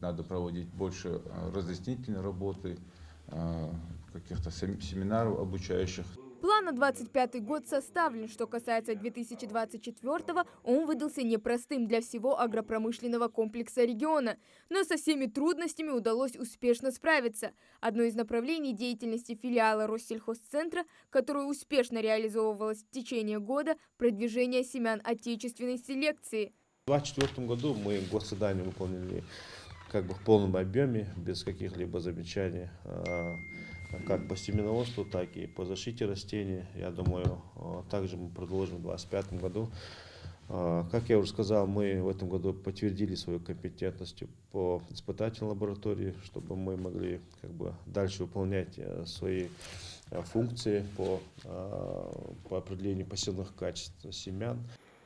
Надо проводить больше разъяснительной работы, каких-то семинаров обучающих. План на 25-й год составлен. Что касается 2024-го, он выдался непростым для всего агропромышленного комплекса региона. Но со всеми трудностями удалось успешно справиться. Одно из направлений деятельности филиала Россельхозцентра, которое успешно реализовывалось в течение года, продвижение семян отечественной селекции. В 2024 году мы госзадание выполнили в полном объеме, без каких-либо замечаний, как по семеноводству, так и по защите растений. Я думаю, также мы продолжим в 2025 году. Как я уже сказал, мы в этом году подтвердили свою компетентность по испытательной лаборатории, чтобы мы могли дальше выполнять свои функции по определению посевных качеств семян.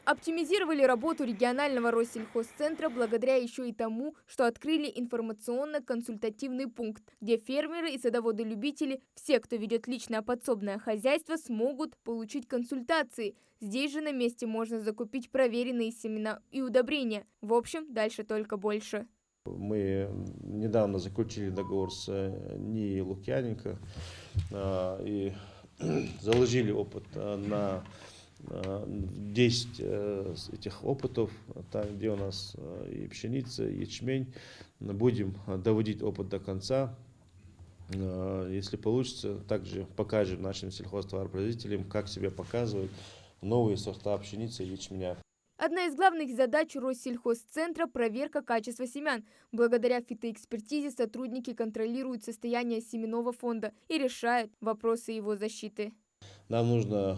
Оптимизировали работу регионального Россельхозцентра благодаря еще и тому, что открыли информационно-консультативный пункт, где фермеры и садоводы-любители, все, кто ведет личное подсобное хозяйство, смогут получить консультации. Здесь же на месте можно закупить проверенные семена и удобрения. В общем, дальше только больше. Мы недавно заключили договор с НИИ Лукьяненко и заложили опыт на 10 этих опытов, там, где у нас и пшеница, и ячмень. Будем доводить опыт до конца. Если получится, также покажем нашим сельхозтоваропроизводителям, как себя показывают новые сорта пшеницы и ячменя. Одна из главных задач Россельхозцентра – проверка качества семян. Благодаря фитоэкспертизе сотрудники контролируют состояние семенного фонда и решают вопросы его защиты. Нам нужно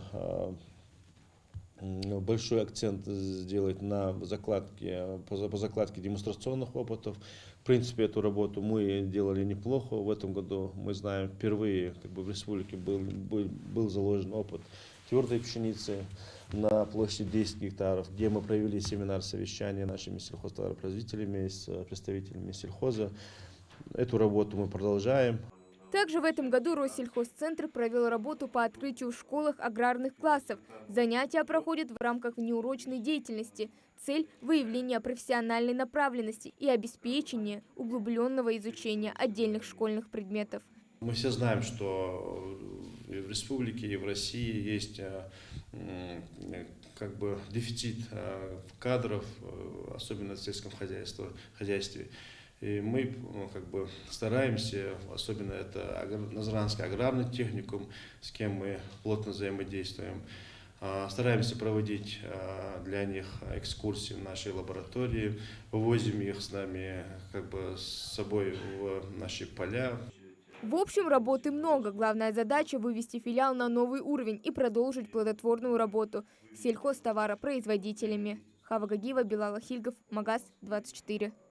большой акцент сделать на закладке, по закладке демонстрационных опытов. В принципе, эту работу мы делали неплохо. В этом году, мы знаем, впервые в республике был заложен опыт твердой пшеницы на площади 10 гектаров, где мы провели семинар совещания нашими сельхозтоваропроизводителями, с представителями сельхоза. Эту работу мы продолжаем. Также в этом году Россельхозцентр провел работу по открытию в школах аграрных классов. Занятия проходят в рамках внеурочной деятельности. Цель – выявление профессиональной направленности и обеспечение углубленного изучения отдельных школьных предметов. Мы все знаем, что и в республике, и в России есть дефицит кадров, особенно в сельском хозяйстве. И мы стараемся, особенно это Назранский аграрный техникум, с кем мы плотно взаимодействуем, стараемся проводить для них экскурсии в нашей лаборатории, вывозим их с нами с собой в наши поля. В общем, работы много. Главная задача – вывести филиал на новый уровень и продолжить плодотворную работу с сельхозтоваропроизводителями. Хава Гагиева, Билал Ахильгов, Магаз 24.